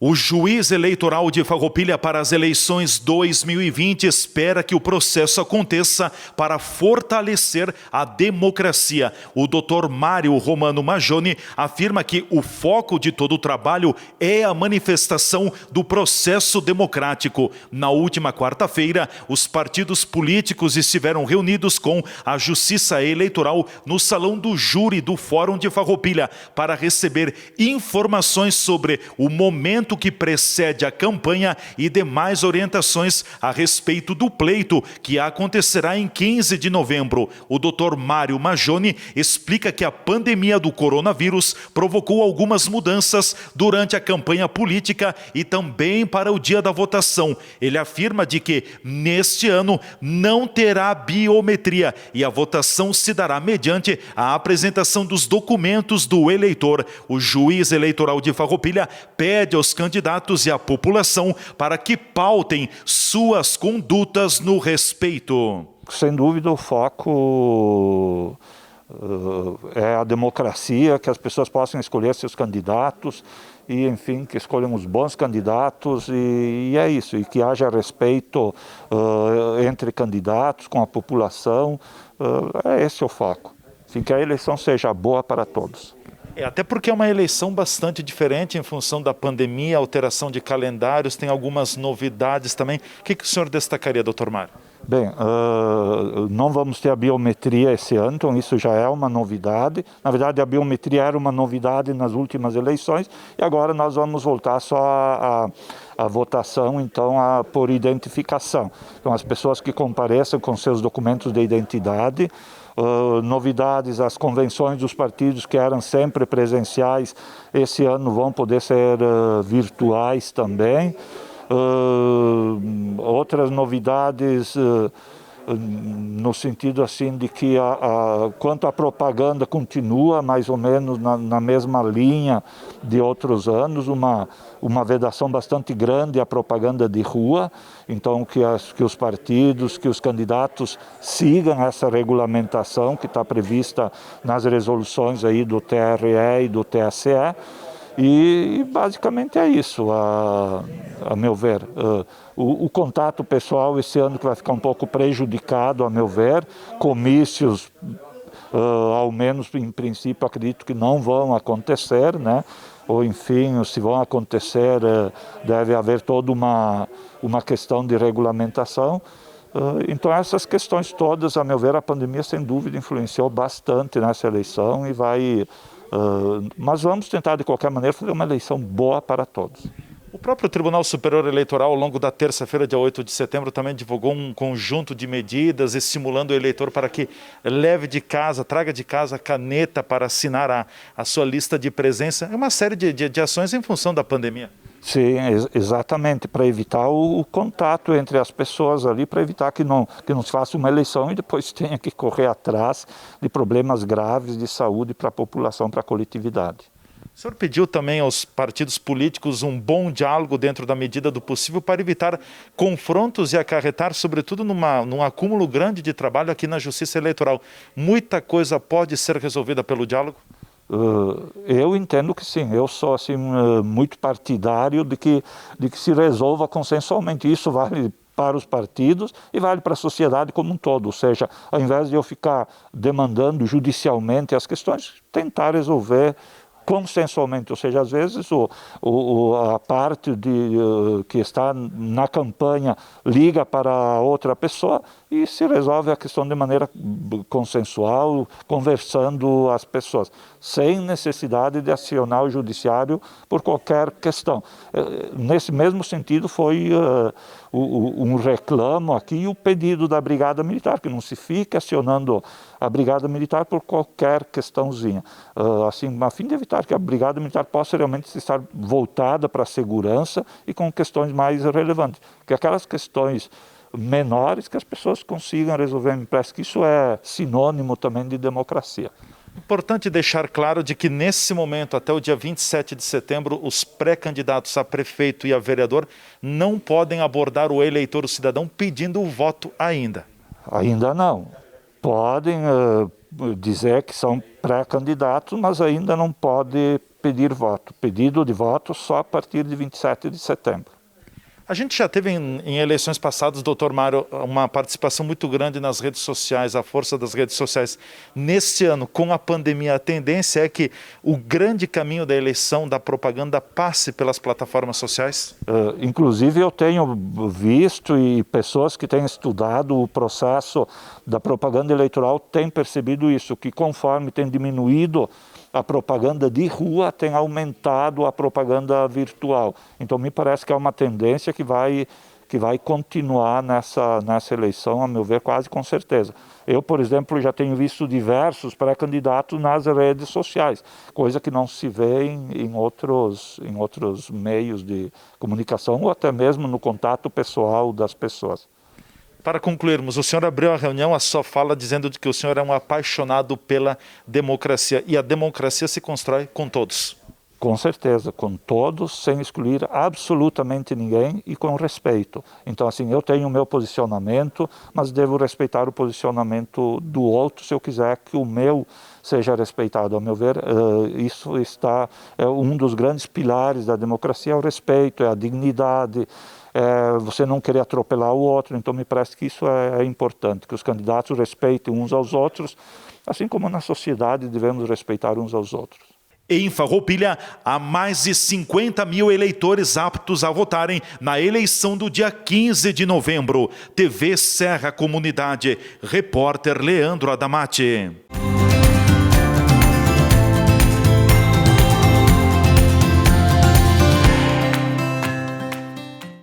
O juiz eleitoral de Farroupilha para as eleições 2020 espera que o processo aconteça para fortalecer a democracia. O Dr. Mário Romano Majoni afirma que o foco de todo o trabalho é a manifestação do processo democrático. Na última quarta-feira, os partidos políticos estiveram reunidos com a Justiça Eleitoral no Salão do Júri do Fórum de Farroupilha para receber informações sobre o momento que precede a campanha e demais orientações a respeito do pleito que acontecerá em 15 de novembro. O Dr. Mário Majoni explica que a pandemia do coronavírus provocou algumas mudanças durante a campanha política e também para o dia da votação. Ele afirma de que neste ano não terá biometria e a votação se dará mediante a apresentação dos documentos do eleitor. O juiz eleitoral de Farroupilha pede aos candidatos e à população para que pautem suas condutas no respeito. Sem dúvida, o foco é a democracia, que as pessoas possam escolher seus candidatos e, enfim, que escolham os bons candidatos e é isso, e que haja respeito entre candidatos, com a população, é esse o foco. Enfim, que a eleição seja boa para todos. Até porque é uma eleição bastante diferente em função da pandemia, alteração de calendários, tem algumas novidades também. O que o senhor destacaria, doutor Mário? Bem, não vamos ter a biometria esse ano, então isso já é uma novidade. Na verdade, a biometria era uma novidade nas últimas eleições e agora nós vamos voltar só a votação, então, por identificação. Então, as pessoas que compareçam com seus documentos de identidade, novidades, as convenções dos partidos que eram sempre presenciais, esse ano vão poder ser virtuais também. Outras novidades no sentido assim de que quanto à propaganda continua mais ou menos na mesma linha de outros anos, uma vedação bastante grande à propaganda de rua, então que os partidos, que os candidatos sigam essa regulamentação que está prevista nas resoluções aí do TRE e do TSE. E basicamente é isso, a meu ver. O contato pessoal esse ano que vai ficar um pouco prejudicado, a meu ver. Comícios, ao menos em princípio, acredito que não vão acontecer, né? Ou enfim, se vão acontecer, deve haver toda uma questão de regulamentação. Então essas questões todas, a meu ver, a pandemia sem dúvida influenciou bastante nessa eleição e vai... mas vamos tentar de qualquer maneira fazer uma eleição boa para todos. O próprio Tribunal Superior Eleitoral, ao longo da terça-feira, dia 8 de setembro, também divulgou um conjunto de medidas estimulando o eleitor para que leve de casa, traga de casa a caneta para assinar a sua lista de presença. É uma série de ações em função da pandemia. Sim, exatamente, para evitar o contato entre as pessoas ali, para evitar que não se faça uma eleição e depois tenha que correr atrás de problemas graves de saúde para a população, para a coletividade. O senhor pediu também aos partidos políticos um bom diálogo dentro da medida do possível para evitar confrontos e acarretar, sobretudo, num acúmulo grande de trabalho aqui na Justiça Eleitoral. Muita coisa pode ser resolvida pelo diálogo? Eu entendo que sim, eu sou assim, muito partidário de que se resolva consensualmente. Isso vale para os partidos e vale para a sociedade como um todo, ou seja, ao invés de eu ficar demandando judicialmente as questões, tentar resolver consensualmente, ou seja, às vezes a parte que está na campanha liga para outra pessoa e se resolve a questão de maneira consensual, conversando as pessoas, sem necessidade de acionar o judiciário por qualquer questão. Nesse mesmo sentido foi um reclamo aqui, o pedido da Brigada Militar, que não se fique acionando a Brigada Militar por qualquer questãozinha, assim, a fim de evitar que a Brigada Militar possa realmente estar voltada para a segurança e com questões mais relevantes, que aquelas questões menores que as pessoas consigam resolver. Me parece que isso é sinônimo também de democracia. Importante deixar claro de que nesse momento, até o dia 27 de setembro, os pré-candidatos a prefeito e a vereador não podem abordar o eleitor, o cidadão, pedindo o voto ainda. Ainda não. Podem dizer que são pré-candidatos, mas ainda não pode pedir voto. Pedido de voto só a partir de 27 de setembro. A gente já teve em eleições passadas, doutor Mário, uma participação muito grande nas redes sociais, a força das redes sociais. Nesse ano, com a pandemia, a tendência é que o grande caminho da eleição, da propaganda, passe pelas plataformas sociais? Inclusive, eu tenho visto e pessoas que têm estudado o processo da propaganda eleitoral têm percebido isso, que conforme tem diminuído a propaganda de rua, tem aumentado a propaganda virtual. Então, me parece que é uma tendência que vai continuar nessa eleição, a meu ver, quase com certeza. Eu, por exemplo, já tenho visto diversos pré-candidatos nas redes sociais, coisa que não se vê em outros meios de comunicação ou até mesmo no contato pessoal das pessoas. Para concluirmos, o senhor abriu a reunião, a sua fala dizendo de que o senhor é um apaixonado pela democracia e a democracia se constrói com todos. Com certeza, com todos, sem excluir absolutamente ninguém e com respeito. Então, assim, eu tenho o meu posicionamento, mas devo respeitar o posicionamento do outro se eu quiser que o meu seja respeitado. A meu ver, isso é um dos grandes pilares da democracia, é o respeito, é a dignidade, você não querer atropelar o outro. Então, me parece que isso é importante, que os candidatos respeitem uns aos outros, assim como na sociedade devemos respeitar uns aos outros. Em Farroupilha, há mais de 50 mil eleitores aptos a votarem na eleição do dia 15 de novembro. TV Serra Comunidade, repórter Leandro Adamati.